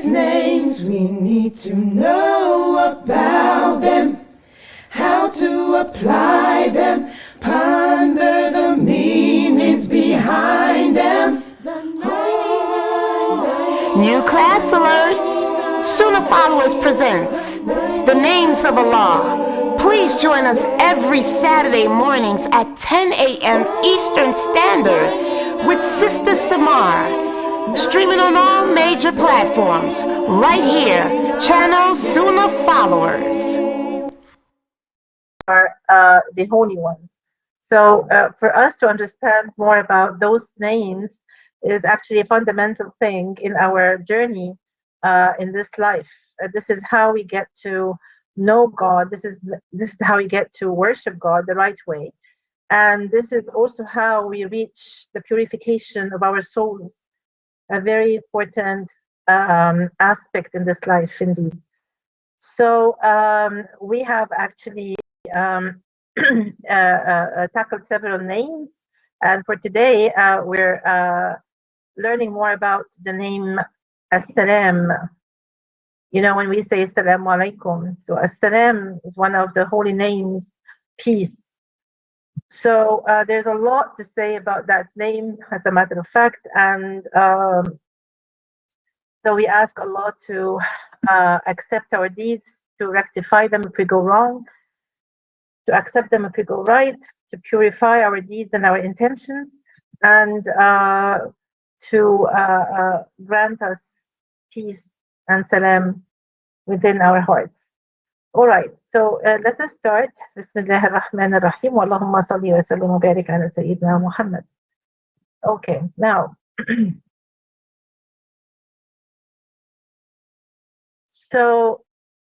various names, we need to know about them, how to apply them, ponder the meanings behind them. New class alert! Sunnahfollowers presents the names of Allah. Please join us every Saturday mornings at 10 a.m. Eastern Standard with Sister Samar. Streaming on all major platforms. Right here, channel Sunnahfollowers. Are the holy ones. So for us to understand more about those names is actually a fundamental thing in our journey in this life. This is how we get to know God. This is how we get to worship God the right way. And this is also how we reach the purification of our souls, a very important aspect in this life indeed. So we have actually tackled several names, and for today we're learning more about the name As-Salaam. You know, when we say As-Salamu Alaikum, so As-Salaam is one of the holy names, peace. So there's a lot to say about that name, as a matter of fact, and so we ask Allah to accept our deeds, to rectify them if we go wrong, to accept them if we go right, to purify our deeds and our intentions, and to grant us peace and salam within our hearts. All right, so let us start. Bismillah ar-Rahman ar-Rahim. Allahumma salli wa sallim wa barik ala Sayyidina Muhammad. Okay, now. So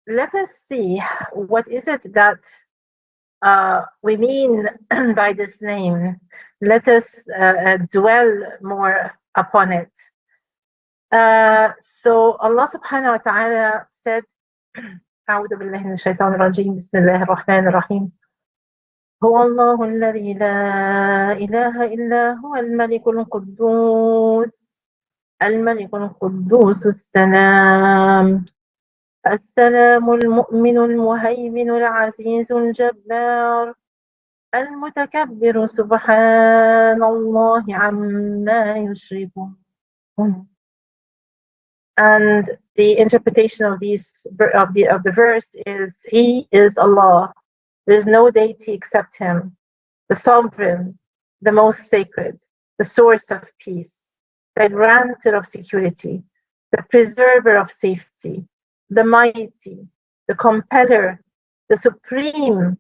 let us see, what is it that we mean by this name. Let us dwell more upon it. So Allah subhanahu wa ta'ala said, أعوذ بالله من الشيطان الرجيم بسم الله الرحمن الرحيم هو الله الذي لا إله إلا هو الملك القدوس السلام المؤمن المهيمن العزيز الجبار المتكبر سبحان الله عما يشركون. And the interpretation of the verse is, He is Allah. There is no deity except Him, the sovereign, the most sacred, the source of peace, the grantor of security, the preserver of safety, the mighty, the compeller, the supreme.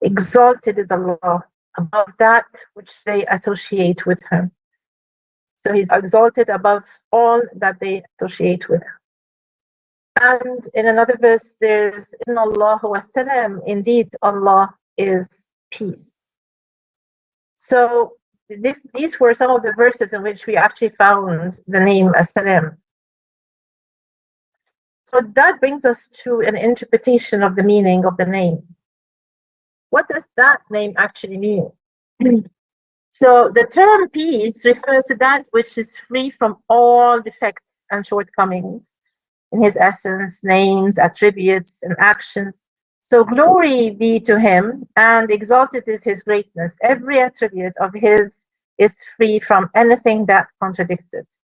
Exalted is Allah above that which they associate with Him. So He's exalted above all that they associate with Him. And in another verse, there's Inna Allahu was-Salam. Indeed, Allah is peace. So these were some of the verses in which we actually found the name As-Salam. So that brings us to an interpretation of the meaning of the name. What does that name actually mean? So the term peace refers to that which is free from all defects and shortcomings in His essence, names, attributes, and actions. So glory be to Him, and exalted is His greatness. Every attribute of His is free from anything that contradicts it.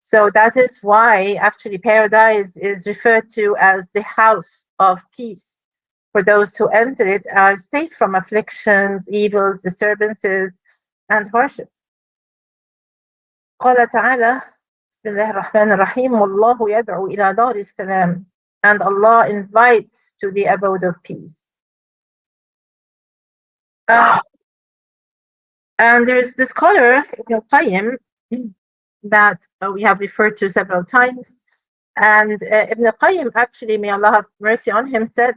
So that is why actually paradise is referred to as the house of peace. For those who enter it are safe from afflictions, evils, disturbances, and hardship. قال تعالى بسم الله الرحمن الرحيم والله يدعو إلى دار السلام. And Allah invites to the abode of peace. And there is this scholar, Ibn Qayyim, that we have referred to several times. And Ibn Qayyim, actually, may Allah have mercy on him, said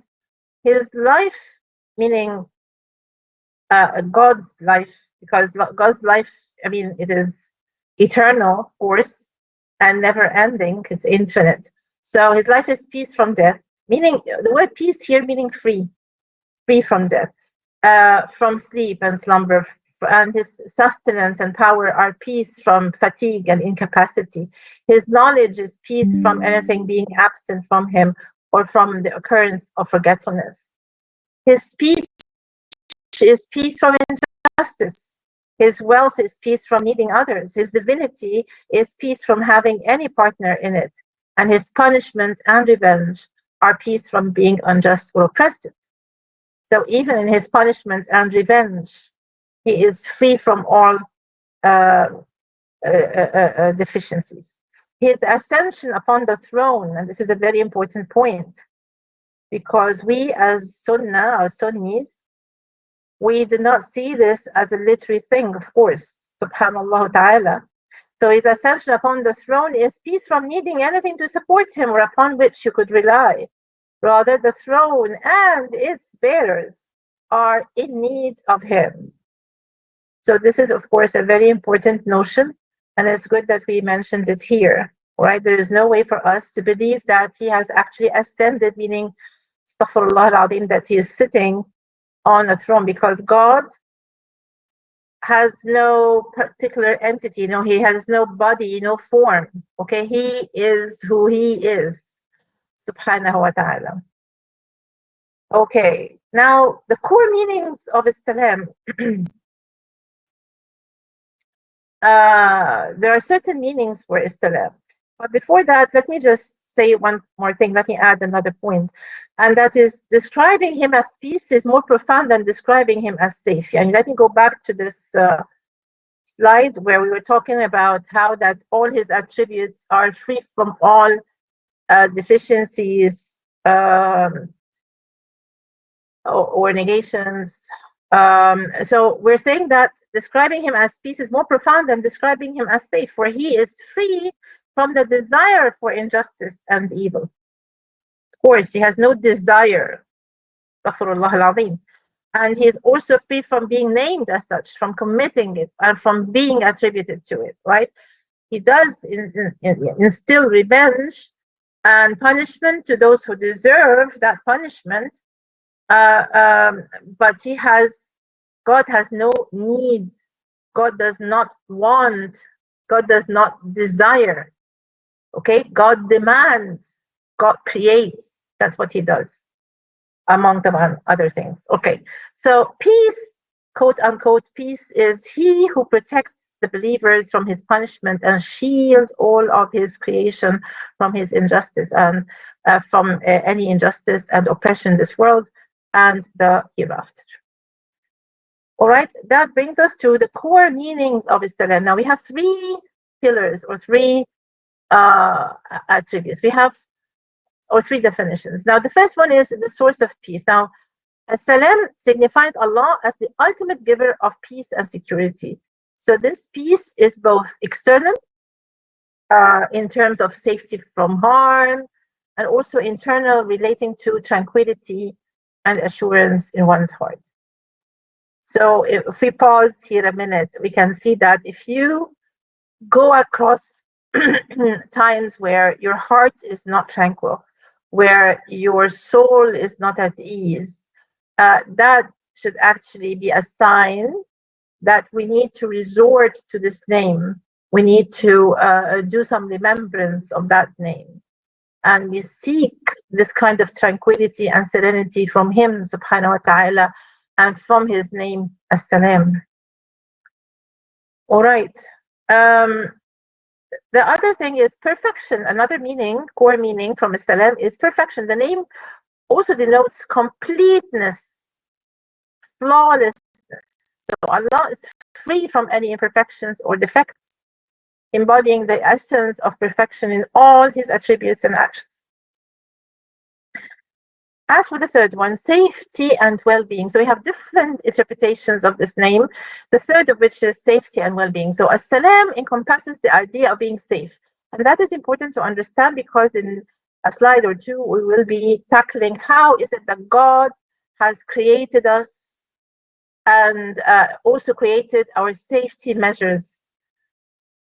his life, meaning God's life, because God's life, I mean, it is eternal, of course, and never ending, it's infinite. So his life is peace from death, meaning the word peace here meaning free from death, from sleep and slumber, and his sustenance and power are peace from fatigue and incapacity. His knowledge is peace from anything being absent from him or from the occurrence of forgetfulness. His speech is peace from injustice. His wealth is peace from needing others. His divinity is peace from having any partner in it. And his punishment and revenge are peace from being unjust or oppressive. So even in his punishment and revenge, he is free from all deficiencies. His ascension upon the throne, and this is a very important point, because we as Sunnah, or Sunnis, we do not see this as a literary thing, of course, subhanallah ta'ala. So his ascension upon the throne is peace from needing anything to support him or upon which you could rely. Rather, the throne and its bearers are in need of him. So this is, of course, a very important notion, and it's good that we mentioned it here, right? There is no way for us to believe that he has actually ascended, meaning, astaghfirullah al-azim, that he is sitting on a throne, because God has no particular entity, he has no body, no form, okay? He is who he is, subhanahu wa ta'ala. Okay, now the core meanings of As-Salaam. There are certain meanings for As-Salaam. But before that, let me just say one more thing. Let me add another point. And that is, describing him as peace is more profound than describing him as safe. And let me go back to this slide where we were talking about how that all his attributes are free from all deficiencies or negations. So we're saying that describing him as peace is more profound than describing him as safe, for he is free from the desire for injustice and evil. Of course, he has no desire, astaghfirullah al-azim. And he is also free from being named as such, from committing it, and from being attributed to it, right? He does instill revenge and punishment to those who deserve that punishment, but God has no needs. God does not want. God does not desire. Okay, God demands. God creates. That's what he does, among the other things. Okay, so peace, quote unquote, peace is he who protects the believers from his punishment and shields all of his creation from his injustice and from any injustice and oppression in this world and the hereafter. All right, that brings us to the core meanings of As-Salaam. Now we have three pillars or three attributes. Or three definitions. Now the first one is the source of peace. Now As-Salaam signifies Allah as the ultimate giver of peace and security. So this peace is both external, in terms of safety from harm, and also internal, relating to tranquility and assurance in one's heart. So if we pause here a minute, we can see that if you go across times where your heart is not tranquil, where your soul is not at ease, that should actually be a sign that we need to resort to this name. We need to do some remembrance of that name. And we seek this kind of tranquility and serenity from him, subhanahu wa ta'ala, and from his name, As-Salaam. All right. The other thing is perfection. Another meaning, core meaning from As-Salaam is perfection. The name also denotes completeness, flawlessness. So Allah is free from any imperfections or defects, embodying the essence of perfection in all his attributes and actions. As for the third one, safety and well-being. So we have different interpretations of this name, the third of which is safety and well-being. So As-Salaam encompasses the idea of being safe. And that is important to understand, because in a slide or two, we will be tackling how is it that God has created us and also created our safety measures.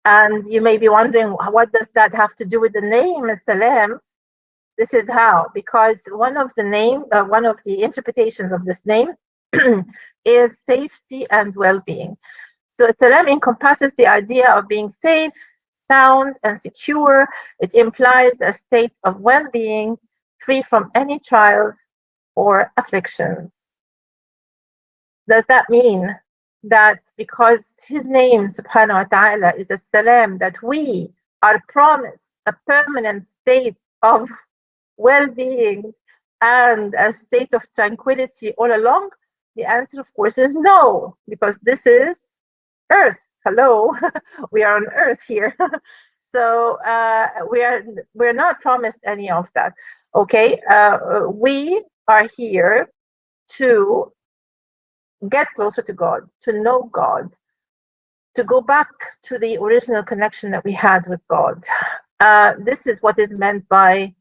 And you may be wondering, what does that have to do with the name As-Salaam? This is how, because one of the interpretations of this name is safety and well-being. So As-Salaam encompasses the idea of being safe, sound, and secure. It implies a state of well-being, free from any trials or afflictions. Does that mean that because his name, subhanahu wa ta'ala, is As-Salam, that we are promised a permanent state of well-being and a state of tranquility all along? The answer, of course, is no, because this is Earth. Hello, we are on Earth here. So we're not promised any of that. Okay, we are here to get closer to God, to know God, to go back to the original connection that we had with God. This is what is meant by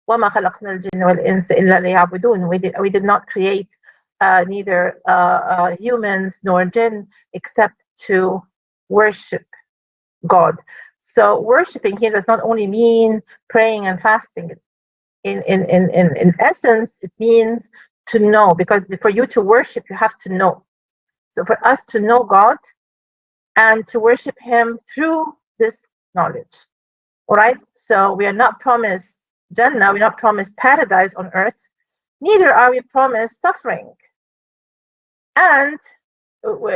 وَمَا خَلَقْنَا الْجِنَّ وَالْإِنسَ إِلَّا لِيَعْبُدُونَ. We did not create neither humans nor jinn except to worship God. So worshiping here does not only mean praying and fasting. In essence, it means to know, because for you to worship, you have to know. So for us to know God and to worship him through this knowledge. All right. So we are not promised Jannah, we're not promised paradise on earth, neither are we promised suffering. And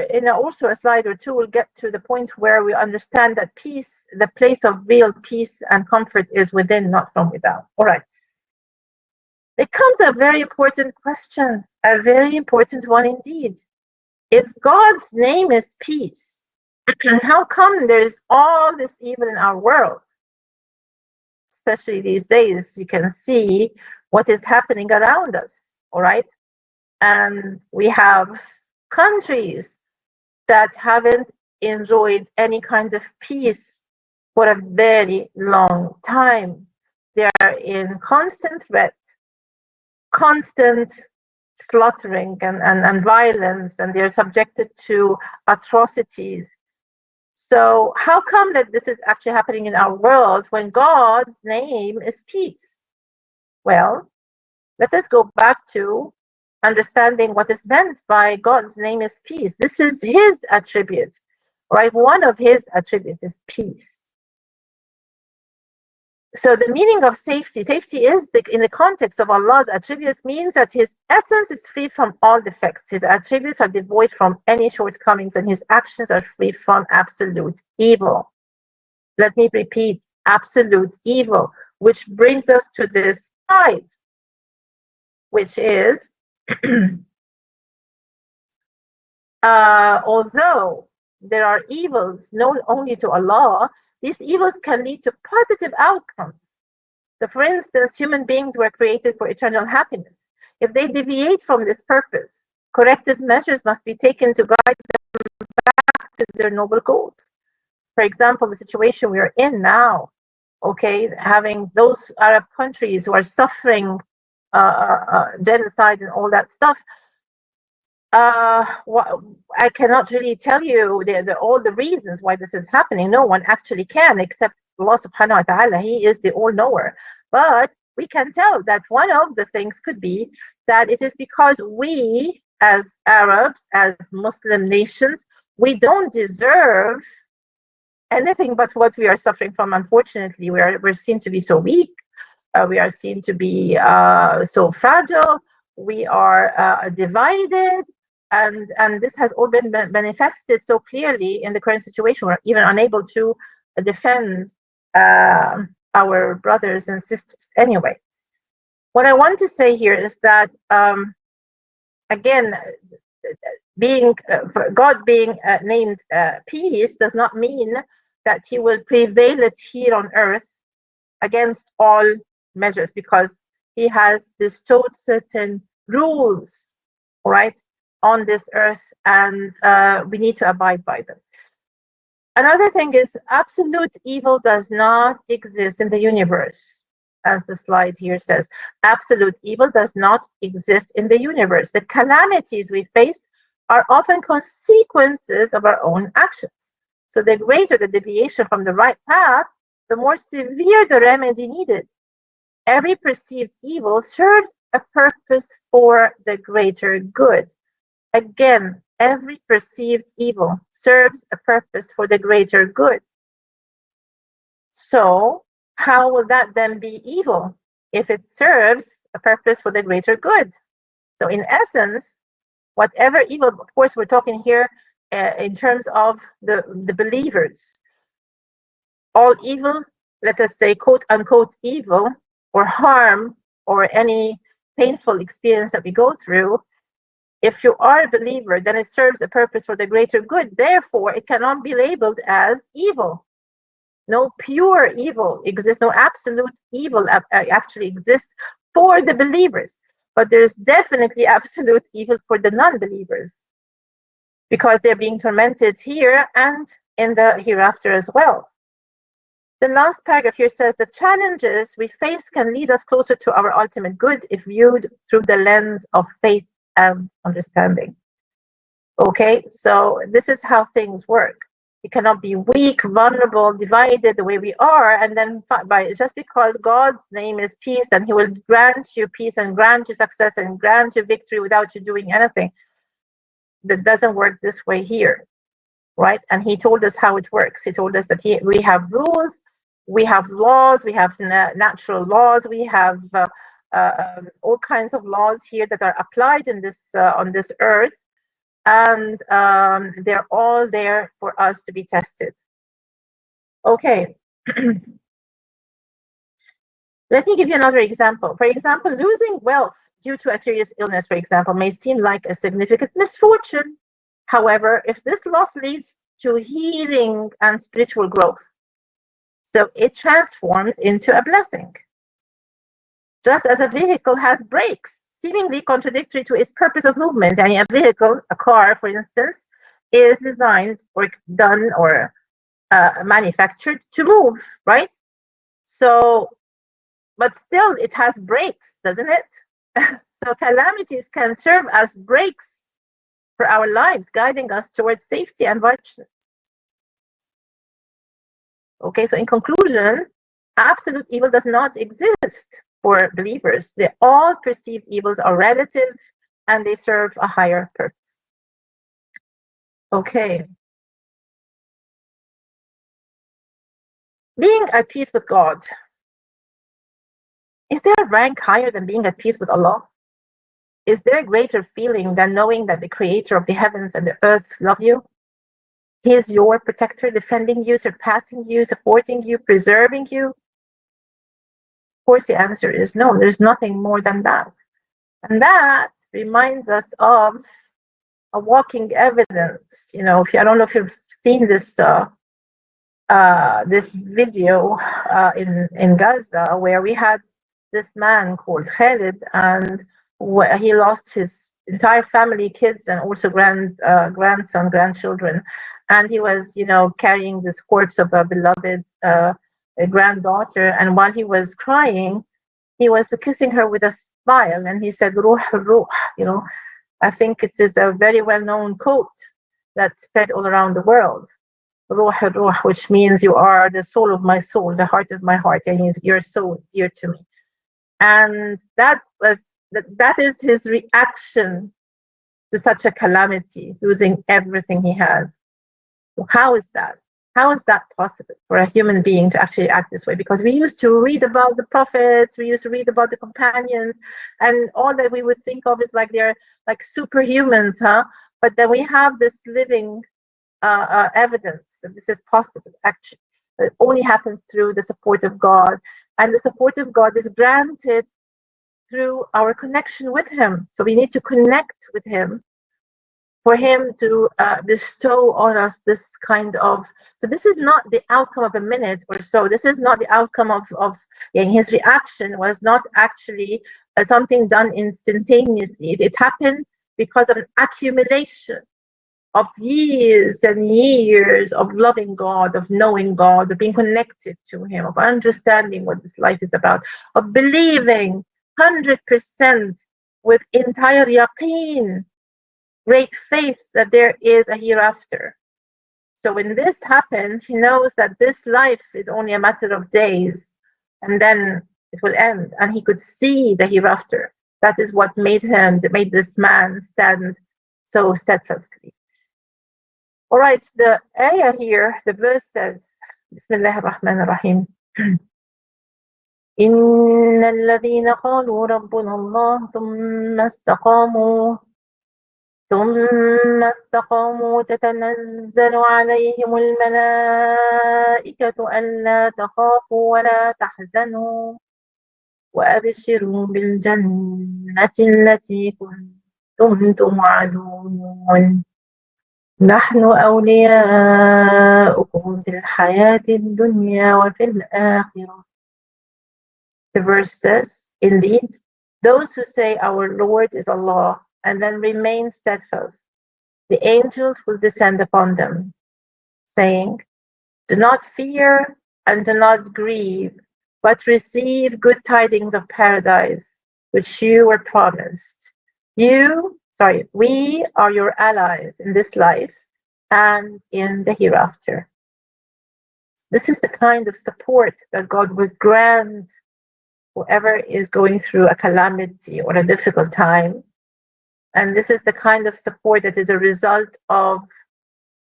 in also a slide or two, we'll get to the point where we understand that peace, the place of real peace and comfort, is within, not from without. All right. It comes a very important question, a very important one indeed. If God's name is peace, how come there is all this evil in our world? Especially these days, you can see what is happening around us, all right? And we have countries that haven't enjoyed any kind of peace for a very long time. They are in constant threat, constant slaughtering and violence, and they're subjected to atrocities. So how come that this is actually happening in our world when God's name is peace? Well, let us go back to understanding what is meant by God's name is peace. This is his attribute, right? One of his attributes is peace. So the meaning of safety is in the context of Allah's attributes, means that his essence is free from all defects. His attributes are devoid from any shortcomings, and his actions are free from absolute evil. Let me repeat, absolute evil, which brings us to this slide, which is, although there are evils known only to Allah, these evils can lead to positive outcomes. So, for instance, human beings were created for eternal happiness. If they deviate from this purpose, corrective measures must be taken to guide them back to their noble goals. For example, the situation we are in now, okay, having those Arab countries who are suffering genocide and all that stuff. I cannot really tell you all the reasons why this is happening. No one actually can, except Allah subhanahu wa ta'ala. He is the all-knower. But we can tell that one of the things could be that it is because we, as Arabs, as Muslim nations, we don't deserve anything but what we are suffering from. Unfortunately, we're seen to be so weak. We are seen to be so fragile. We are divided. And this has all been manifested so clearly in the current situation. We're even unable to defend our brothers and sisters. Anyway, what I want to say here is that, again, God being named peace does not mean that he will prevail it here on earth against all measures, because he has bestowed certain rules, right, on this earth, and we need to abide by them. Another thing is, absolute evil does not exist in the universe. As the slide here says, absolute evil does not exist in the universe. The calamities we face are often consequences of our own actions. So the greater the deviation from the right path, the more severe the remedy needed. Every perceived evil serves a purpose for the greater good. Again, every perceived evil serves a purpose for the greater good. So, how will that then be evil if it serves a purpose for the greater good? So, in essence, whatever evil, of course, we're talking here in terms of the believers. All evil, let us say, quote unquote, evil or harm or any painful experience that we go through, if you are a believer, then it serves a purpose for the greater good. Therefore, it cannot be labeled as evil. No pure evil exists, no absolute evil actually exists for the believers. But there's definitely absolute evil for the non-believers, because they're being tormented here and in the hereafter as well. The last paragraph here says the challenges we face can lead us closer to our ultimate good if viewed through the lens of faith and understanding. Okay, so this is how things work. We cannot be weak, vulnerable, divided the way we are, and then just because God's name is peace, and He will grant you peace and grant you success and grant you victory without you doing anything. That doesn't work this way here, right? And He told us how it works. He told us that we have rules, we have laws, we have natural laws, we have all kinds of laws here that are applied in this on this earth, and they're all there for us to be tested. Okay. Let me give you another example. For example, losing wealth due to a serious illness, for example, may seem like a significant misfortune. However, if this loss leads to healing and spiritual growth, so it transforms into a blessing. Just as a vehicle has brakes, seemingly contradictory to its purpose of movement. And a vehicle, a car, for instance, is designed or done or manufactured to move, right? So, but still it has brakes, doesn't it? So calamities can serve as brakes for our lives, guiding us towards safety and righteousness. Okay, so in conclusion, absolute evil does not exist for believers. All perceived evils are relative and they serve a higher purpose. Okay. Being at peace with God. Is there a rank higher than being at peace with Allah? Is there a greater feeling than knowing that the creator of the heavens and the earth loves you? He is your protector, defending you, surpassing you, supporting you, preserving you? Of course, the answer is no. There's nothing more than that. And that reminds us of a walking evidence. You know, I don't know if you've seen this this video in Gaza, where we had this man called Khalid, and he lost his entire family, kids, and also grandson, grandchildren, and he was, carrying this corpse of a beloved granddaughter, and while he was crying, he was kissing her with a smile, and he said, "Ruh, ruh," I think it is a very well-known quote that spread all around the world. Ruh, ruh, which means you are the soul of my soul, the heart of my heart, and you're so dear to me. And that is his reaction to such a calamity, losing everything he had. How is that? How is that possible for a human being to actually act this way? Because we used to read about the prophets, we used to read about the companions, and all that we would think of is like they're like superhumans, huh? But then we have this living evidence that this is possible, actually. It only happens through the support of God, and the support of God is granted through our connection with Him. So we need to connect with Him for Him to bestow on us this kind of. So this is not the outcome of a minute or so. This is not the outcome of his reaction was not actually something done instantaneously. It happened because of an accumulation of years and years of loving God, of knowing God, of being connected to Him, of understanding what this life is about, of believing 100% with entire yaqeen, great faith that there is a hereafter. So when this happens, he knows that this life is only a matter of days, and then it will end, and he could see the hereafter. That is what made this man stand so steadfastly. All right, the ayah here, the verse says, Bismillah ar-Rahman ar-Rahim. إن الذين قالوا ربنا الله ثم استقاموا تتنزل عليهم الملائكة ألا تخافوا ولا تحزنوا وأبشروا بالجنة التي كنتم توعدون نحن أولياؤكم في الحياة الدنيا وفي الآخرة. The verse says, indeed, those who say our Lord is Allah and then remain steadfast, the angels will descend upon them, saying, do not fear and do not grieve, but receive good tidings of paradise, which you were promised. We are your allies in this life and in the hereafter. This is the kind of support that God would grant whoever is going through a calamity or a difficult time. And this is the kind of support that is a result of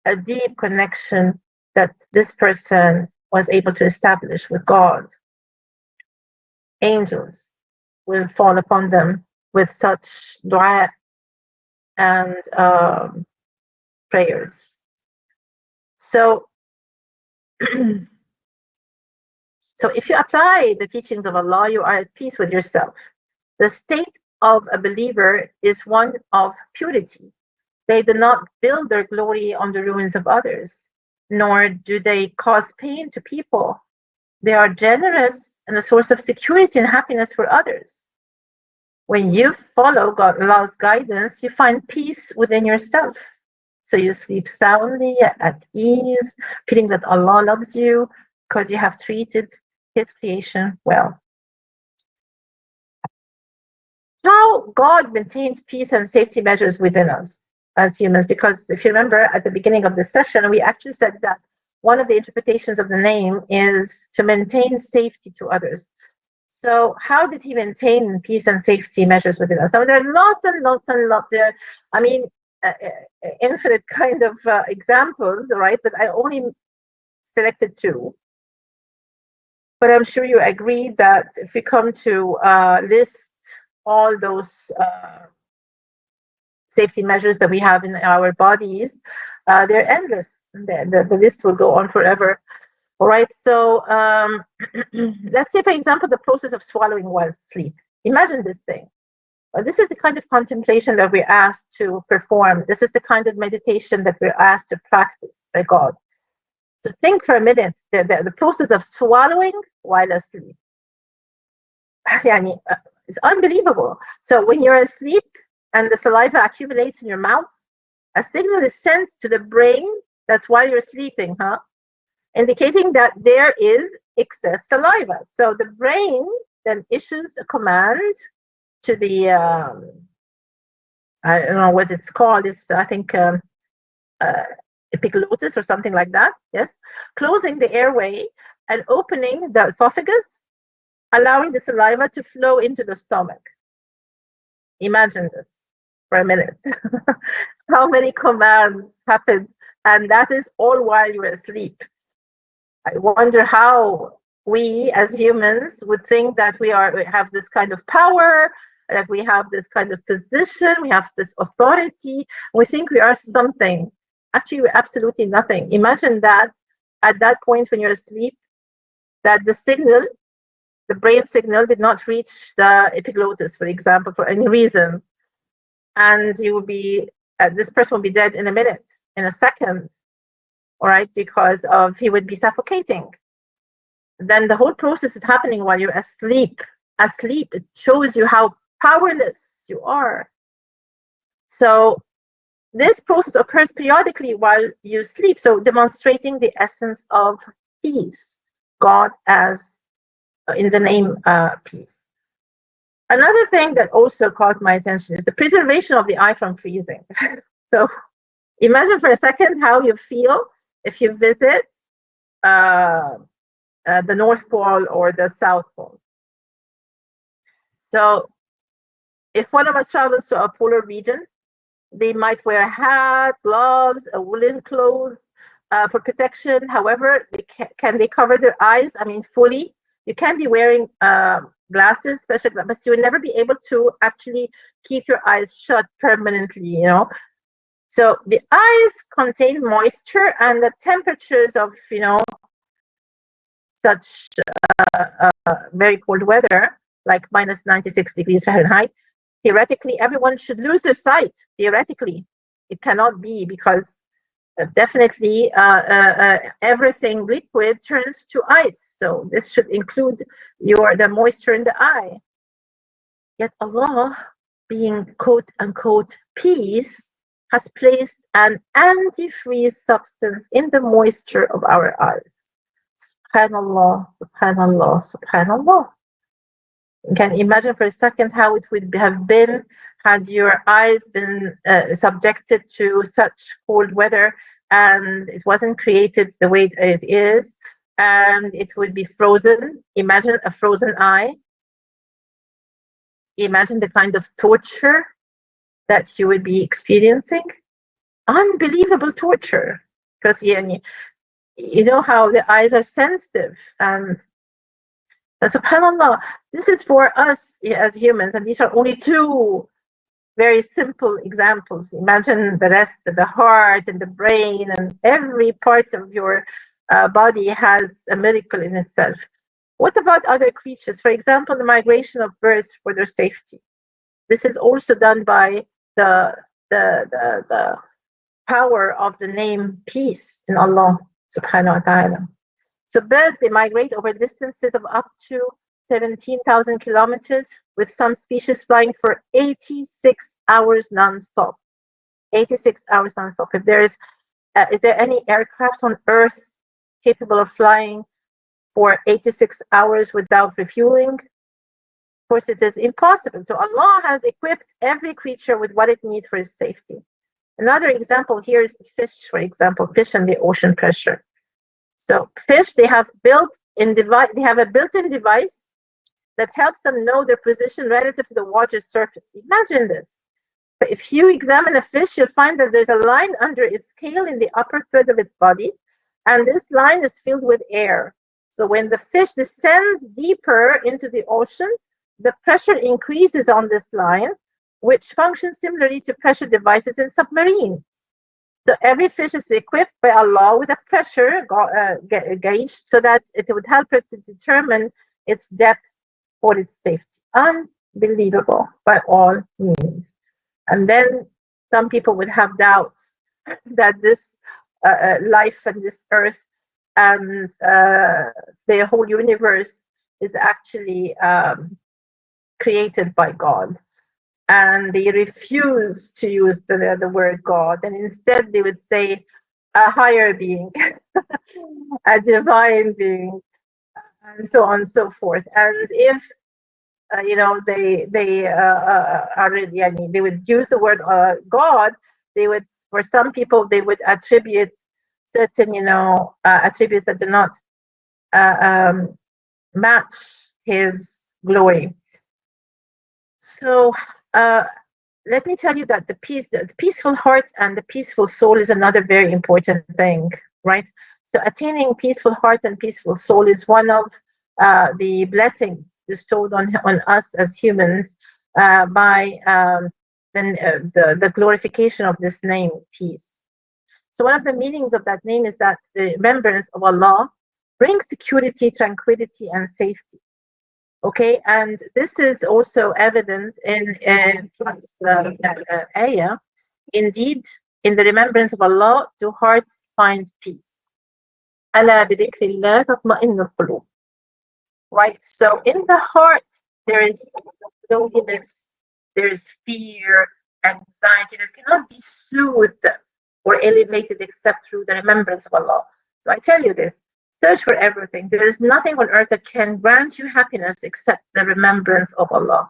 a deep connection that this person was able to establish with God. Angels will fall upon them with such dua and prayers. So if you apply the teachings of Allah, you are at peace with yourself. The state of a believer is one of purity. They do not build their glory on the ruins of others, nor do they cause pain to people. They are generous and a source of security and happiness for others. When you follow Allah's guidance, you find peace within yourself. So you sleep soundly, at ease, feeling that Allah loves you because you have treated His creation well. How God maintains peace and safety measures within us as humans, because if you remember at the beginning of this session, we actually said that one of the interpretations of the name is to maintain safety to others. So how did He maintain peace and safety measures within us? So there are lots and lots and lots there. I mean, infinite kind of examples, right? But I only selected two. But I'm sure you agree that if we come to list all those safety measures that we have in our bodies, they're endless. The list will go on forever. All right, so let's say, for example, the process of swallowing while asleep. Imagine this thing. This is the kind of contemplation that we're asked to perform. This is the kind of meditation that we're asked to practice by God. So think for a minute, the process of swallowing while asleep. It's unbelievable. So when you're asleep and the saliva accumulates in your mouth, a signal is sent to the brain. That's why you're sleeping, indicating that there is excess saliva. So the brain then issues a command to the, I don't know what it's called. It's, I think, epiglottis or something like that. Yes, closing the airway and opening the esophagus, allowing the saliva to flow into the stomach. Imagine this for a minute. How many commands happened, and that is all while you were asleep. I wonder how we as humans would think that we have this kind of power, that we have this kind of position, we have this authority. We think we are something. Actually, we're absolutely nothing. Imagine that at that point when you're asleep, that the signal, the brain signal, did not reach the epiglottis, for example, for any reason. And you will be, this person will be dead in a minute, in a second. All right, because he would be suffocating. Then the whole process is happening while you're asleep. It shows you how powerless you are. So this process occurs periodically while you sleep, so demonstrating the essence of peace, God as in the name peace. Another thing that also caught my attention is the preservation of the eye from freezing. So imagine for a second how you feel if you visit the North Pole or the South Pole. So if one of us travels to a polar region, They might wear a hat, gloves, a woolen clothes for protection. However, can they cover their eyes? I mean, fully. You can be wearing glasses, special glasses, but you will never be able to actually keep your eyes shut permanently, you know. So the eyes contain moisture, and the temperatures of, you know, such very cold weather, like minus 96 degrees Fahrenheit, theoretically, everyone should lose their sight. Theoretically, it cannot be, because definitely everything liquid turns to ice. So this should include the moisture in the eye. Yet Allah, being quote unquote peace, has placed an antifreeze substance in the moisture of our eyes. Subhanallah, subhanallah, subhanallah. You can imagine for a second how it would have been had your eyes been subjected to such cold weather and it wasn't created the way it is, and it would be frozen. Imagine a frozen eye. Imagine the kind of torture that you would be experiencing. Unbelievable torture. Because you know how the eyes are sensitive, and subhanallah, this is for us as humans, and these are only two very simple examples. Imagine the rest, the heart and the brain and every part of your body has a miracle in itself. What about other creatures? For example, the migration of birds for their safety. This is also done by the power of the name peace in Allah subhanahu wa ta'ala. So birds, they migrate over distances of up to 17,000 kilometers, with some species flying for 86 hours non-stop. 86 hours non-stop. If there is there any aircraft on Earth capable of flying for 86 hours without refueling? Of course, it is impossible. So Allah has equipped every creature with what it needs for its safety. Another example here is the fish, for example, fish and the ocean pressure. So fish, they have a built-in device that helps them know their position relative to the water's surface. Imagine this. If you examine a fish, you'll find that there's a line under its scale in the upper third of its body, and this line is filled with air. So when the fish descends deeper into the ocean, the pressure increases on this line, which functions similarly to pressure devices in submarines. So every fish is equipped by Allah with a pressure gauge so that it would help it to determine its depth for its safety. Unbelievable by all means. And then some people would have doubts that this life and this earth and the whole universe is actually created by God. And they refuse to use the word God, and instead they would say a higher being, a divine being, and so on and so forth. And if they are really, I mean, they would use the word God, they would, for some people, they would attribute certain attributes that do not match his glory. So let me tell you that the peaceful heart and the peaceful soul is another very important thing, right? So attaining peaceful heart and peaceful soul is one of the blessings bestowed on us as humans by the glorification of this name, peace. So one of the meanings of that name is that the remembrance of Allah brings security, tranquility, and safety. Okay, and this is also evident in this ayah. Indeed, in the remembrance of Allah, do hearts find peace. أَلَا بِذِكْرِ اللَّهِ تَطْمَئِنُّ الْقُلُوبُ. Right, so in the heart there is loneliness, there is fear, anxiety that cannot be soothed or elevated except through the remembrance of Allah. So I tell you this. Search for everything. There is nothing on earth that can grant you happiness except the remembrance of Allah.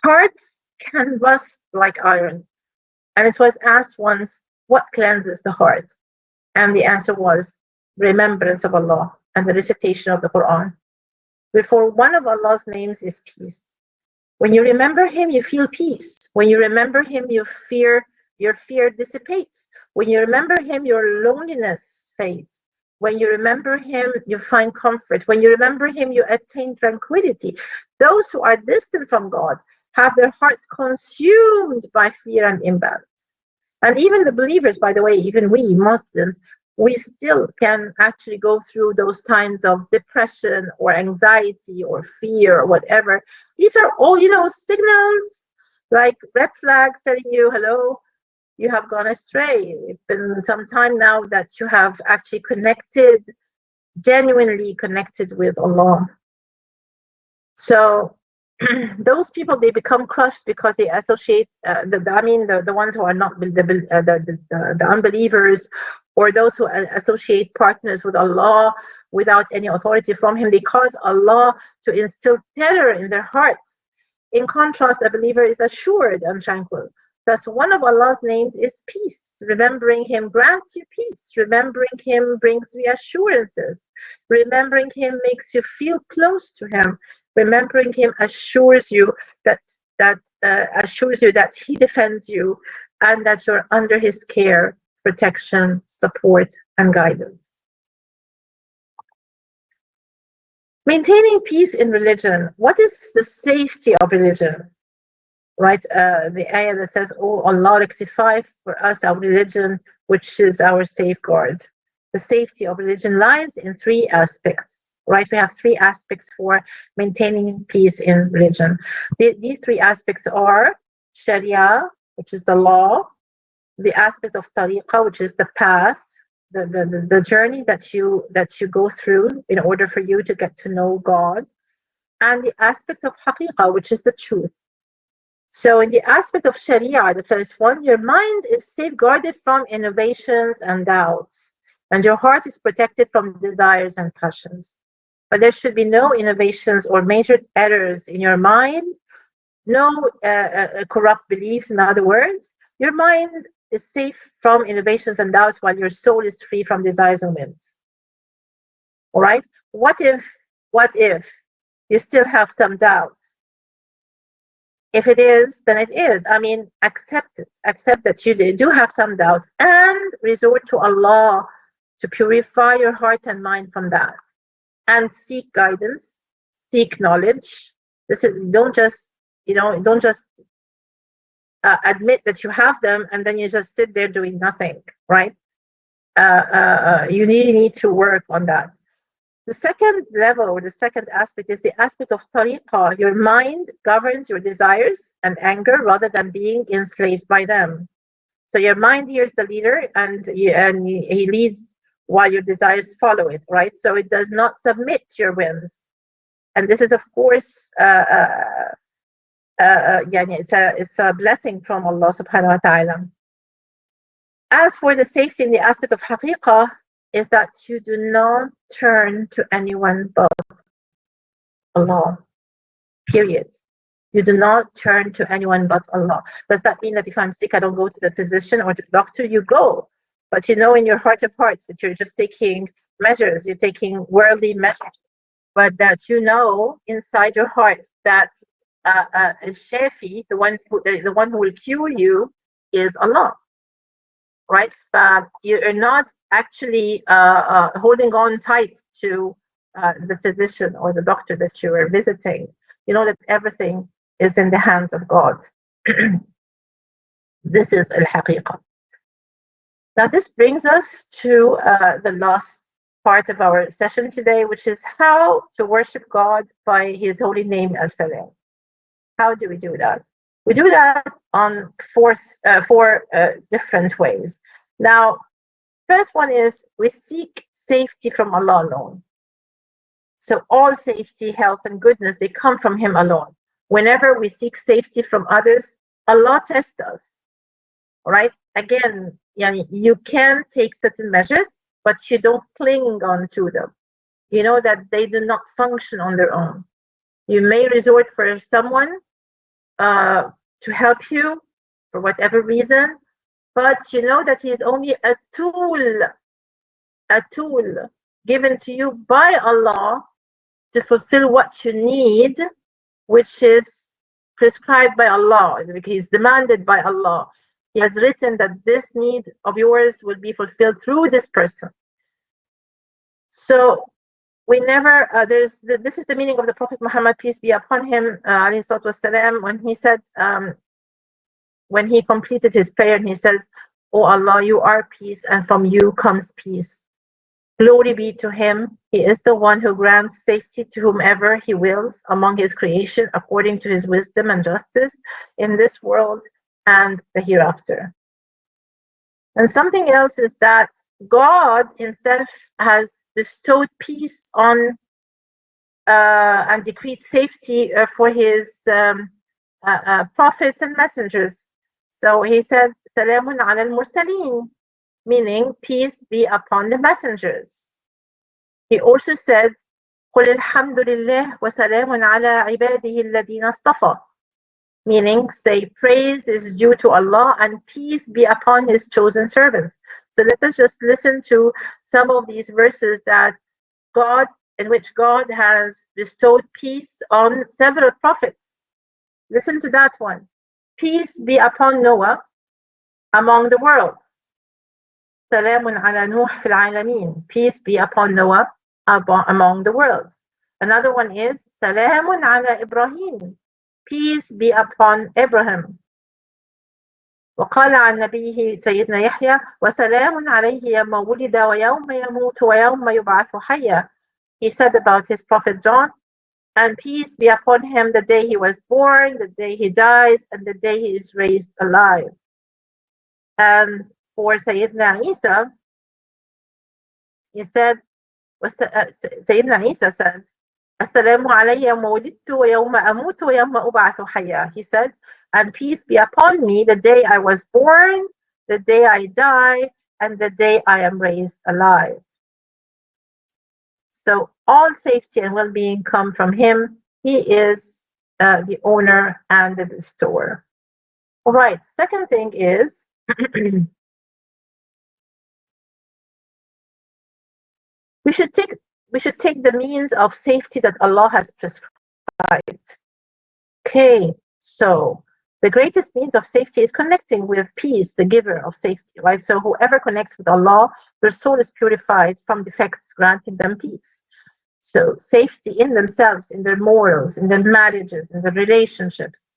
Hearts can rust like iron. And it was asked once, what cleanses the heart? And the answer was remembrance of Allah and the recitation of the Quran. Therefore, one of Allah's names is peace. When you remember Him, you feel peace. When you remember Him, you fear your fear dissipates. When you remember him, your loneliness fades. When you remember him, you find comfort. When you remember him, you attain tranquility. Those who are distant from God have their hearts consumed by fear and imbalance. And even the believers, by the way, even we Muslims, we still can actually go through those times of depression or anxiety or fear or whatever. These are all, signals, like red flags telling you, hello, you have gone astray. It's been some time now that you have actually genuinely connected with Allah. So those people, they become crushed because they associate the ones who are not the unbelievers, or those who associate partners with Allah without any authority from him. They cause Allah to instill terror in their hearts. In contrast, a believer is assured and tranquil. Thus, one of Allah's names is peace. Remembering him grants you peace. Remembering him brings reassurances. Remembering him makes you feel close to him. Remembering him assures you that he defends you and that you're under his care, protection, support, and guidance. Maintaining peace in religion. What is the safety of religion? Right, the ayah that says, "Oh Allah, rectify for us our religion, which is our safeguard." The safety of religion lies in three aspects. Right, we have three aspects for maintaining peace in religion. These three aspects are Sharia, which is the law; the aspect of tariqah, which is the path, the journey that you go through in order for you to get to know God; and the aspect of haqiqah, which is the truth. So in the aspect of Sharia, the first one, your mind is safeguarded from innovations and doubts, and your heart is protected from desires and passions. But there should be no innovations or major errors in your mind, no corrupt beliefs. In other words, your mind is safe from innovations and doubts, while your soul is free from desires and whims. All right? What if you still have some doubts? If it is, then it is. I mean, accept it. Accept that you do have some doubts and resort to Allah to purify your heart and mind from that. And seek guidance, seek knowledge. Don't just admit that you have them and then you just sit there doing nothing, right? You really need to work on that. The second level, or the second aspect, is the aspect of tariqah. Your mind governs your desires and anger rather than being enslaved by them. So your mind here is the leader, and he leads while your desires follow it, right? So it does not submit to your whims. And this is, of course, it's a blessing from Allah subhanahu wa ta'ala. As for the safety in the aspect of haqiqah, is that you do not turn to anyone but Allah. Period. You do not turn to anyone but Allah. Does that mean that if I'm sick, I don't go to the physician or to the doctor? You go. But you know in your heart of hearts that you're just taking measures, you're taking worldly measures. But that you know inside your heart that Shafi, the one who will cure you, is Allah. Right? You're not actually holding on tight to the physician or the doctor that you are visiting. You know that everything is in the hands of God. This is al-haqiqah. Now this brings us to the last part of our session today, which is how to worship God by his holy name, As-Salaam. How do we do that? We do that on four different ways. Now, first one is we seek safety from Allah alone. So all safety, health, and goodness, they come from him alone. Whenever we seek safety from others, Allah tests us. All right? Again, you can take certain measures, but you don't cling on to them. You know that they do not function on their own. You may resort for someone to help you for whatever reason, but you know that he is only a tool given to you by Allah to fulfill what you need, which is prescribed by Allah, he's demanded by Allah. He has written that this need of yours will be fulfilled through this person. So we never, this is the meaning of the Prophet Muhammad, peace be upon him, alayhi salatu wasalam, when he said, when he completed his prayer, and he says, "O Allah, you are peace, and from you comes peace. Glory be to him. He is the one who grants safety to whomever he wills among his creation according to his wisdom and justice in this world and the hereafter." And something else is that God himself has bestowed peace on and decreed safety for his prophets and messengers. So he said, "Salamun ala al-mursaleen," meaning peace be upon the messengers. He also said, "Qul alhamdulillah wa salamun ala ibadihi alladhina istafa," meaning say praise is due to Allah and peace be upon his chosen servants. So let us just listen to some of these verses in which God has bestowed peace on several prophets. Listen to that one. Peace be upon Noah among the worlds. Salamun ala Nuh fil alamin. Peace be upon Noah among the worlds. Another one is Salamun ala Ibrahim. Peace be upon Abraham. وقال عن نبيه سيدنا يحيى وسلام عليه يوم ولد ويوم يموت ويوم يبعث حيا. He said about his prophet John, and peace be upon him the day he was born, the day he dies, and the day he is raised alive. And for Sayyidina Isa, he said, Sayyidina Isa said, "As-Salamu alayya yawma wulidtu wa yawma amutu wa yawma ub'athu hayya." He said, and peace be upon me the day I was born, the day I die, and the day I am raised alive. So all safety and well-being come from him. He is the owner and the bestower. All right, second thing is we should take the means of safety that Allah has prescribed. Okay, so the greatest means of safety is connecting with peace, the giver of safety, right? So whoever connects with Allah, their soul is purified from defects, granting them peace. So safety in themselves, in their morals, in their marriages, in their relationships.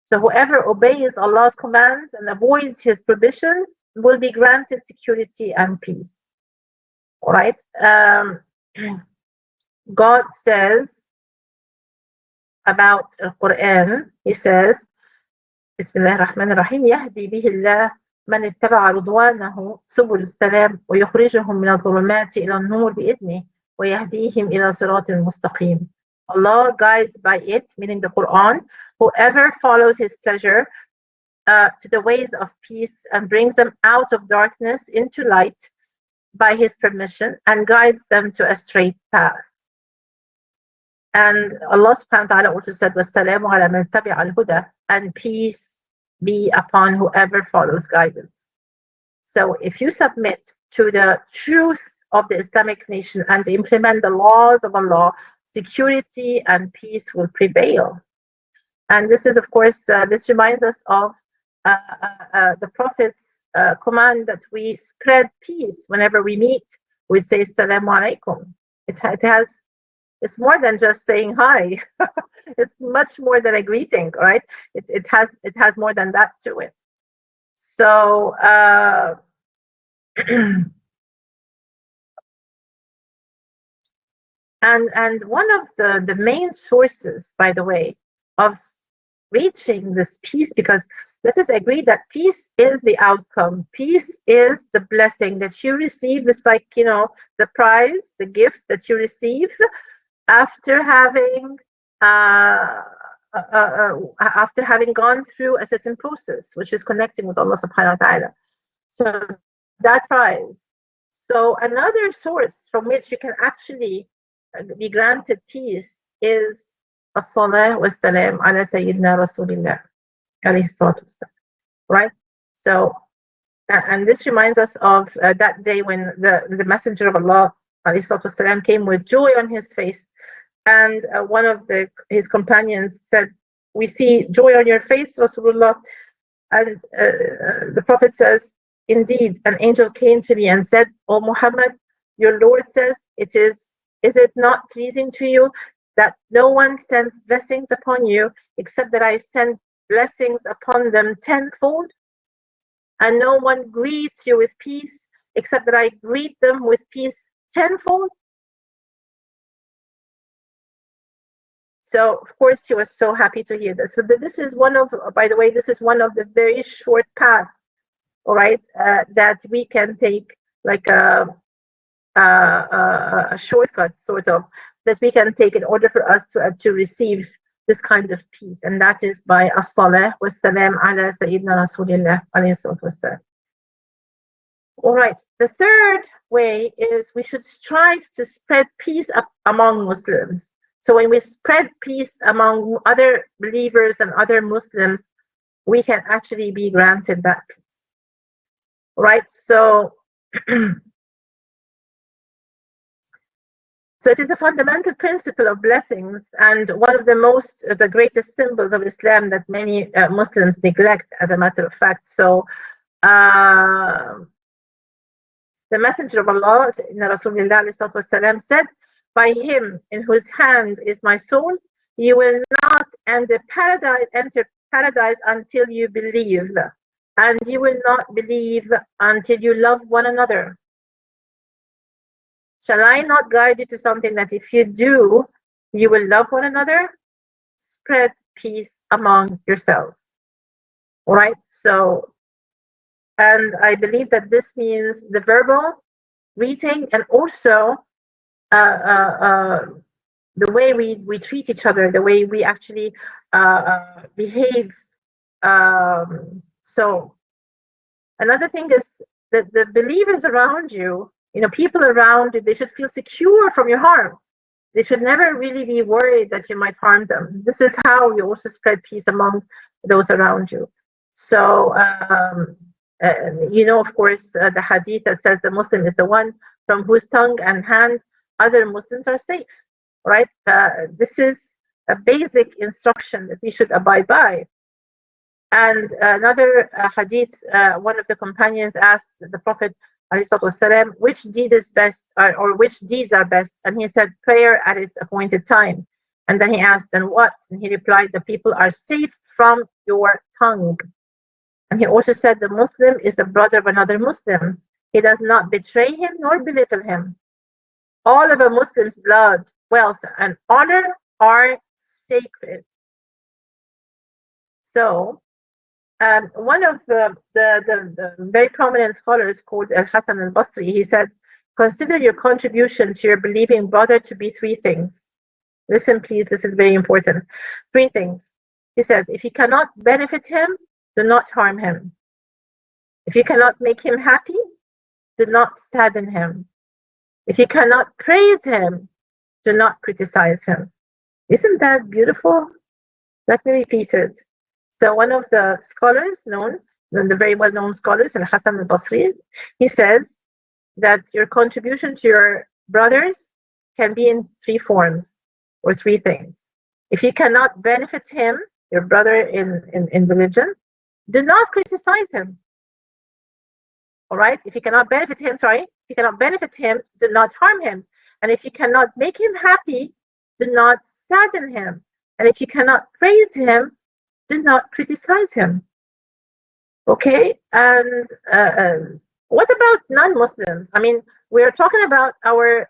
So whoever obeys Allah's commands and avoids his prohibitions will be granted security and peace. All right. God says about the Quran, he says, بسم الله الرحمن الرحيم يهدي به الله من اتبع رضوانه سبل السلام ويخرجهم من الظلمات إلى النور بإذنه ويهديهم إلى صراط مستقيم. Allah guides by it, meaning the Quran, whoever follows his pleasure to the ways of peace and brings them out of darkness into light by his permission and guides them to a straight path. And Allah subhanahu wa ta'ala also said, وَالسَّلَامُ عَلَى مَنْ تَبِعَ الْهُدَى, and peace be upon whoever follows guidance. So if you submit to the truth of the Islamic nation and implement the laws of Allah, security and peace will prevail. And this is, of course, this reminds us of the Prophet's command that we spread peace whenever we meet. We say, Assalamu alaikum. It's more than just saying hi. It's much more than a greeting, right? It has more than that to it. So and one of the main sources, by the way, of reaching this peace, because let us agree that peace is the outcome. Peace is the blessing that you receive. It's like, the prize, the gift that you receive after having gone through a certain process, which is connecting with Allah subhanahu wa ta'ala. So that prize. So another source from which you can actually be granted peace is As-Salam wa Salam ala Sayyidina Rasulillah alayhi salatu wassalam. Right? So, and this reminds us of that day when the Messenger of Allah alayhi salatu wassalam came with joy on his face, and one of his companions said, "We see joy on your face, Rasulullah." And the Prophet says, indeed, an angel came to me and said, O Muhammad, your Lord says, is it not pleasing to you that no one sends blessings upon you except that I send blessings upon them tenfold? And no one greets you with peace except that I greet them with peace tenfold? So, of course, he was so happy to hear this. So this is one of, by the way, this is one of the very short paths, all right, that we can take, like a shortcut, sort of, that we can take in order for us to receive this kind of peace, and that is by As-Salah was-Salam ala Sayyidina Rasulillah alayhi salatu wassalam. All right, the third way is we should strive to spread peace among Muslims. So when we spread peace among other believers and other Muslims, we can actually be granted that peace. Right? So, so it is a fundamental principle of blessings and one of the greatest symbols of Islam that many Muslims neglect, as a matter of fact. So, the Messenger of Allah, Rasulullah said, by him in whose hand is my soul, you will not enter paradise until you believe, and you will not believe until you love one another. Shall I not guide you to something that if you do, you will love one another? Spread peace among yourselves. All right, so, and I believe that this means the verbal greeting and also the way we treat each other, the way we actually behave. So another thing is that the believers around you, people around you, they should feel secure from your harm. They should never really be worried that you might harm them. This is how you also spread peace among those around you. So, of course, the hadith that says the Muslim is the one from whose tongue and hand other Muslims are safe, right? This is a basic instruction that we should abide by. And another hadith, one of the companions asked the Prophet, ﷺ, which deed is best, or which deeds are best? And he said, prayer at its appointed time. And then he asked, then what? And he replied, the people are safe from your tongue. And he also said, the Muslim is the brother of another Muslim. He does not betray him nor belittle him. All of a Muslim's blood, wealth, and honor are sacred. So, one of the very prominent scholars called Al-Hasan al-Basri, he said, consider your contribution to your believing brother to be three things. Listen, please, this is very important. Three things. He says, if you cannot benefit him, do not harm him. If you cannot make him happy, do not sadden him. If you cannot praise him, do not criticize him. Isn't that beautiful? Let me repeat it. So one of the scholars the very well-known scholars, Al-Hasan al-Basri, he says that your contribution to your brothers can be in three forms or three things. If you cannot benefit him, your brother in religion, do not criticize him. All right? If you cannot benefit him, do not harm him. And if you cannot make him happy, do not sadden him. And if you cannot praise him, do not criticize him. Okay? And what about non-Muslims? I mean, we're talking about our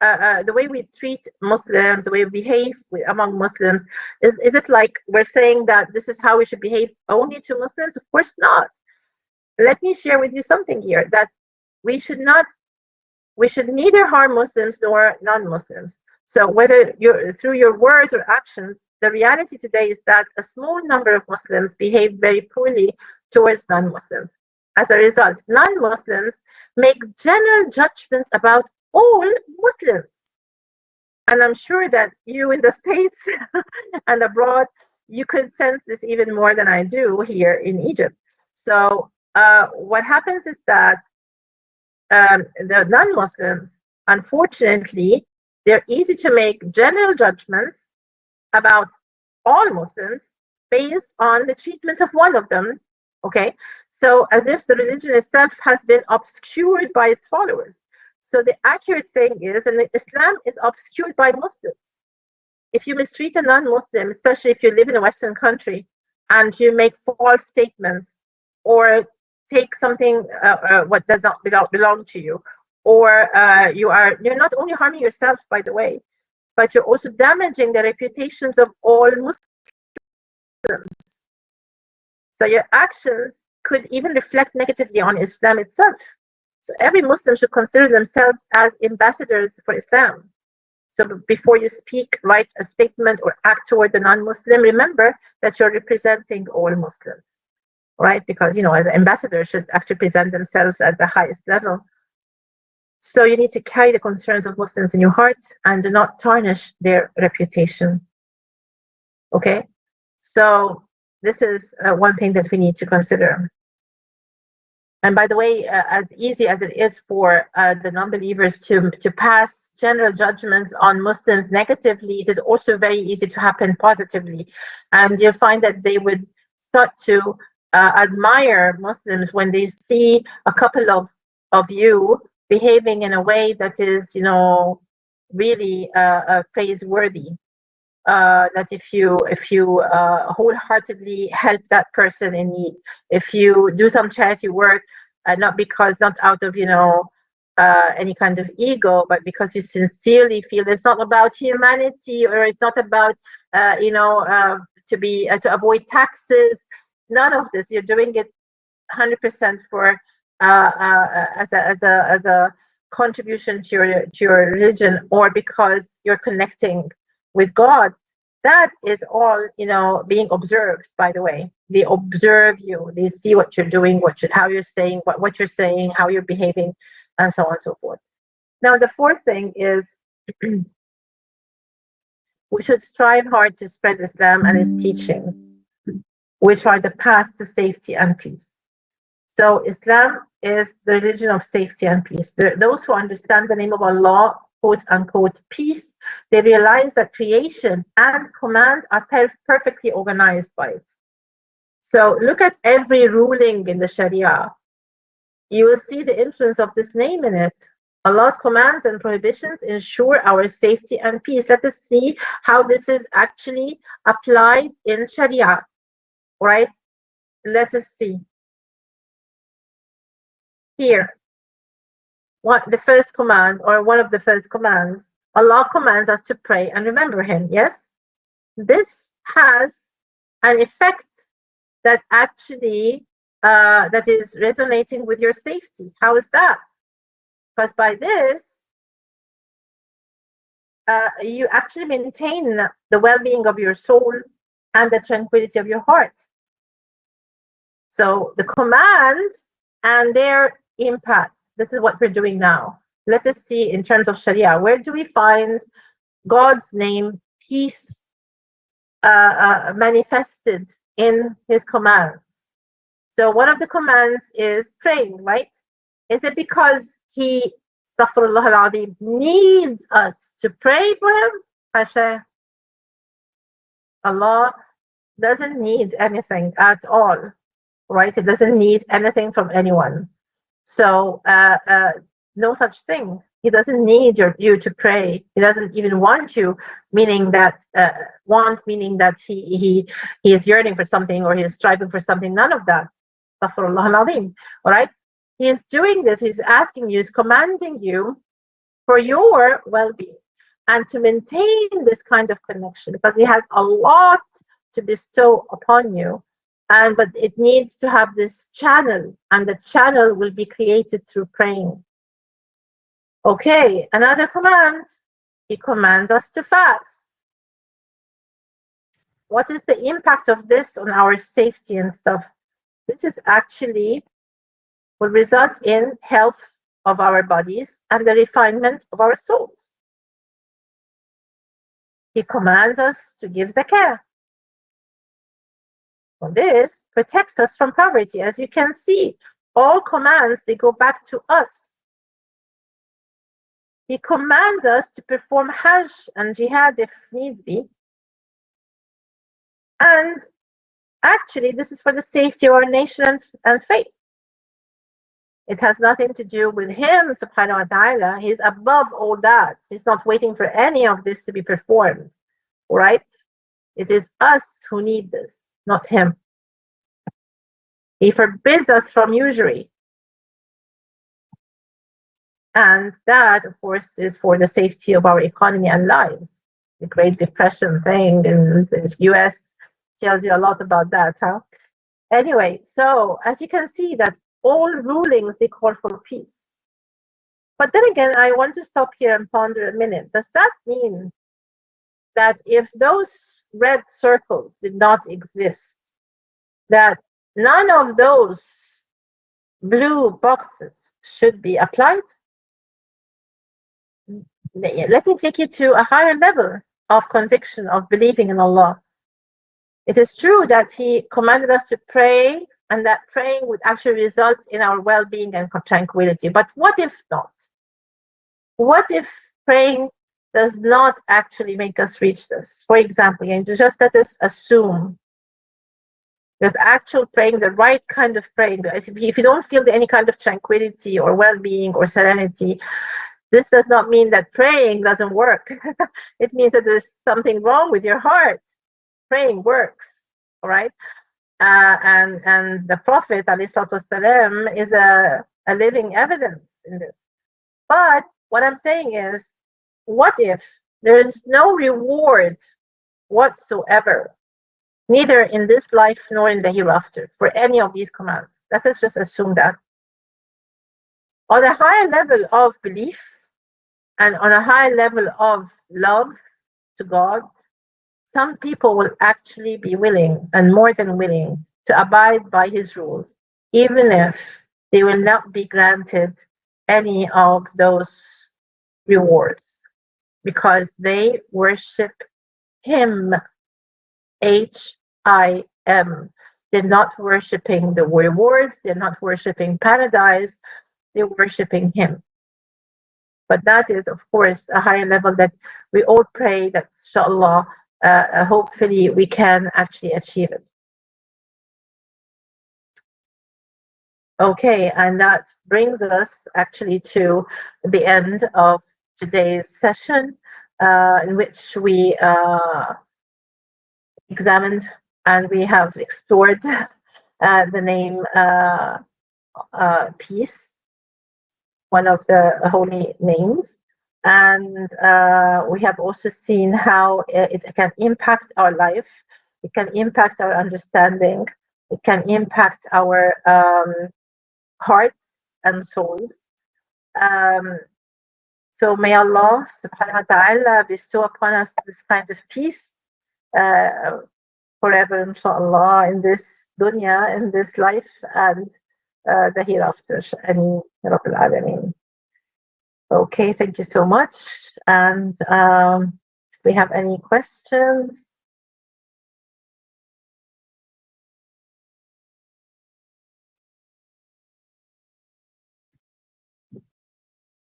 the way we treat Muslims, the way we behave among Muslims. Is it like we're saying that this is how we should behave only to Muslims? Of course not. Let me share with you something here, that we should neither harm Muslims nor non-Muslims. So whether through your words or actions, the reality today is that a small number of Muslims behave very poorly towards non-Muslims. As a result, non-Muslims make general judgments about all Muslims. And I'm sure that you in the States and abroad, you could sense this even more than I do here in Egypt. So what happens is that the non-Muslims, unfortunately, they're easy to make general judgments about all Muslims based on the treatment of one of them Okay, so as if the religion itself has been obscured by its followers. So the accurate saying is, and Islam is obscured by Muslims. If you mistreat a non-Muslim, especially if you live in a Western country, and you make false statements or take something what does not belong to you, or you're not only harming yourself, by the way, but you're also damaging the reputations of all Muslims. So your actions could even reflect negatively on Islam itself. So every Muslim should consider themselves as ambassadors for Islam. So before you speak, write a statement or act toward the non-Muslim, remember that you're representing all Muslims, right? Because, as ambassadors should actually present themselves at the highest level. So you need to carry the concerns of Muslims in your heart and do not tarnish their reputation. Okay? So this is one thing that we need to consider. And by the way, as easy as it is for the non-believers to pass general judgments on Muslims negatively, it is also very easy to happen positively. And you find that they would start to admire Muslims when they see a couple of you behaving in a way that is, really praiseworthy. That if you wholeheartedly help that person in need, if you do some charity work, not out of any kind of ego, but because you sincerely feel it's not about humanity, or it's not about to avoid taxes. None of this. You're doing it 100% for as a contribution to your religion, or because you're connecting with God. That is all being observed. By the way, they observe you, they see what you're doing, how you're saying, what you're saying, how you're behaving, and so on and so forth. Now the fourth thing is we should strive hard to spread Islam and its teachings, which are the path to safety and peace. So Islam is the religion of safety and peace. Those who understand the name of Allah, quote unquote, peace, they realize that creation and command are perfectly organized by it. So look at every ruling in the Sharia. You will see the influence of this name in it. Allah's commands and prohibitions ensure our safety and peace. Let us see how this is actually applied in Sharia, right? Let us see. Here, the first command, or one of the first commands, Allah commands us to pray and remember Him. Yes, this has an effect that actually that is resonating with your safety. How is that? Because by this, you actually maintain the well-being of your soul and the tranquility of your heart. So the commands and their impact. This is what we're doing now. Let us see in terms of Sharia, where do we find God's name, peace, manifested in His commands? So one of the commands is praying, right? Is it because He, astaghfirullah al-azim, needs us to pray for Him? Hasha. Allah doesn't need anything at all, right? It doesn't need anything from anyone. So no such thing. He doesn't need you to pray. He doesn't even want you, meaning that he is yearning for something, or he is striving for something. None of that. Astaghfirullah al-azim. All right. He is doing this. He's asking you. He's commanding you for your well-being and to maintain this kind of connection, because he has a lot to bestow upon you. But it needs to have this channel, and the channel will be created through praying. Okay, another command. He commands us to fast. What is the impact of this on our safety and stuff? This is actually will result in health of our bodies and the refinement of our souls. He commands us to give zakah. Well, this protects us from poverty. As you can see, all commands, they go back to us. He commands us to perform Hajj and Jihad if needs be. And actually this is for the safety of our nation and faith. It has nothing to do with him, subhanahu wa ta'ala. He's above all that. He's not waiting for any of this to be performed. All right? It is us who need this, not him. He forbids us from usury. And that, of course, is for the safety of our economy and lives. The Great Depression thing in the US tells you a lot about that, huh? Anyway, so as you can see that all rulings, they call for peace. But then again, I want to stop here and ponder a minute. Does that mean that if those red circles did not exist, that none of those blue boxes should be applied? Let me take you to a higher level of conviction, of believing in Allah. It is true that He commanded us to pray, and that praying would actually result in our well-being and tranquility. But what if not? What if praying does not actually make us reach this? For example, and just let us assume there's actual praying, the right kind of praying. If you don't feel any kind of tranquility or well-being or serenity, this does not mean that praying doesn't work. It means that there's something wrong with your heart. Praying works, all right? And the Prophet ﷺ is a living evidence in this. But what I'm saying is, what if there is no reward whatsoever, neither in this life nor in the hereafter, for any of these commands? Let us just assume that. On a higher level of belief and on a higher level of love to God, some people will actually be willing and more than willing to abide by His rules, even if they will not be granted any of those rewards, because they worship Him, H-I-M. They're not worshiping the rewards, they're not worshiping paradise, they're worshiping Him. But that is, of course, a higher level that we all pray that, inshallah, hopefully we can actually achieve it. Okay, and that brings us actually to the end of today's session, in which we examined and we have explored the name peace, one of the holy names. And we have also seen how it can impact our life, it can impact our understanding, it can impact our hearts and souls. So may Allah subhanahu wa ta'ala bestow upon us this kind of peace forever, inshallah, in this dunya, in this life, and the hereafter. Ameen, Rabbil Alameen. Okay, thank you so much. And if we have any questions.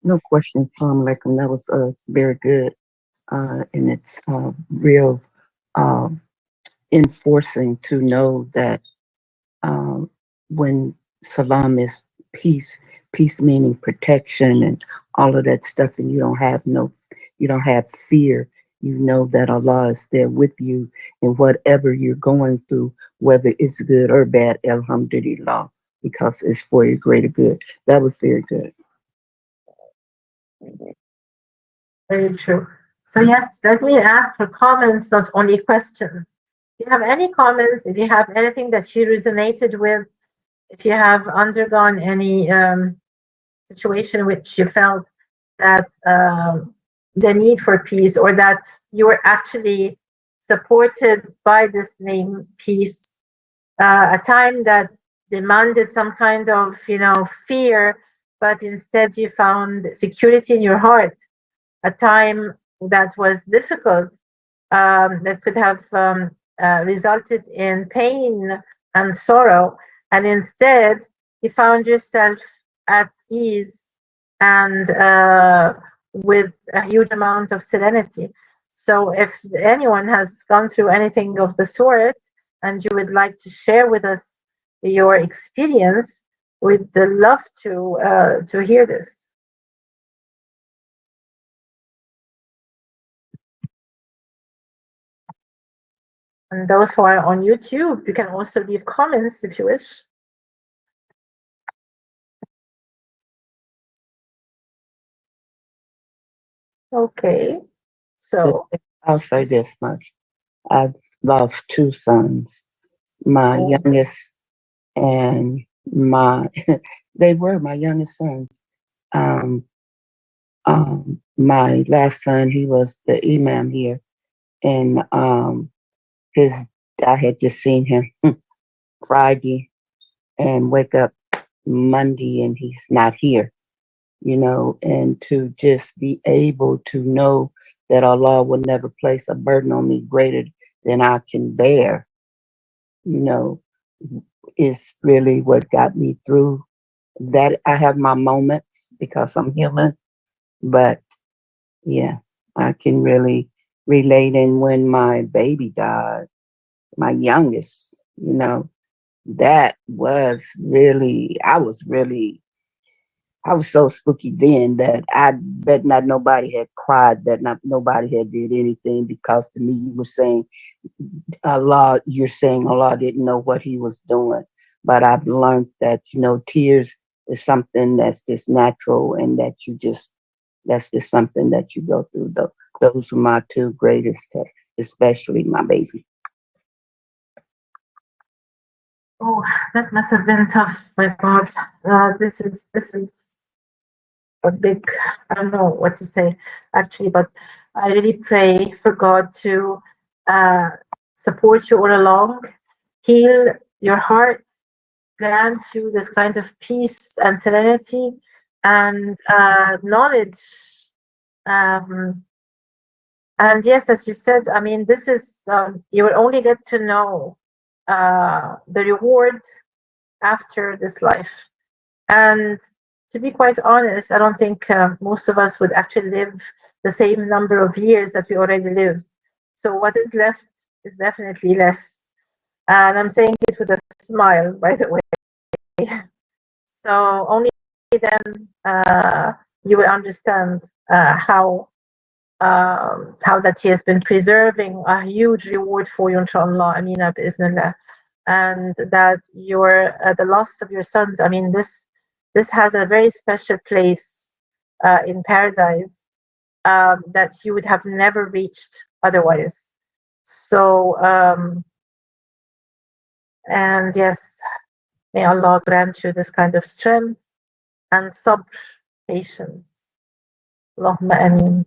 No question from Lakem. That was very good. And it's real enforcing to know that when Salam is peace, peace meaning protection and all of that stuff, and you don't have fear. You know that Allah is there with you in whatever you're going through, whether it's good or bad, alhamdulillah, because it's for your greater good. That was very good. Very true. So yes, let me ask for comments, not only questions. If you have any comments, if you have anything that you resonated with, if you have undergone any situation which you felt that the need for peace, or that you were actually supported by this name peace, a time that demanded some kind of fear, but instead you found security in your heart, a time that was difficult, that could have resulted in pain and sorrow, and instead you found yourself at ease and with a huge amount of serenity. So if anyone has gone through anything of the sort, and you would like to share with us your experience, we'd love to hear this. And those who are on YouTube, you can also leave comments if you wish. Okay, so I'll say this much. I've lost two sons. My youngest and my they were my youngest sons. Um, my last son, he was the imam here, and his I had just seen him Friday and wake up Monday, and he's not here. And to just be able to know that Allah will never place a burden on me greater than I can bear, you know, is really what got me through that. I have my moments because I'm human, but yeah, I can really relate. And when my baby died, my youngest, that was really, I was so spooky then that I bet not nobody had cried, that not nobody had did anything, because to me you were saying you're saying Allah didn't know what he was doing. But I've learned that, tears is something that's just natural, and that's just something that you go through. Those were my two greatest tests, especially my baby. Oh, that must have been tough. My God, this is a big. I don't know what to say actually, but I really pray for God to uh, support you all along, heal your heart, grant you this kind of peace and serenity and knowledge. Um, and yes, as you said, I mean, this is you will only get to know the reward after this life. And to be quite honest, I don't think most of us would actually live the same number of years that we already lived. So what is left is definitely less. And I'm saying it with a smile, by the way. So only then you will understand how that he has been preserving a huge reward for you, inshallah, amina bi'ithnillah. And that your the loss of your sons, I mean, this has a very special place in paradise that you would have never reached otherwise. So and yes, may Allah grant you this kind of strength and sabr, patience. Allahumma ameen.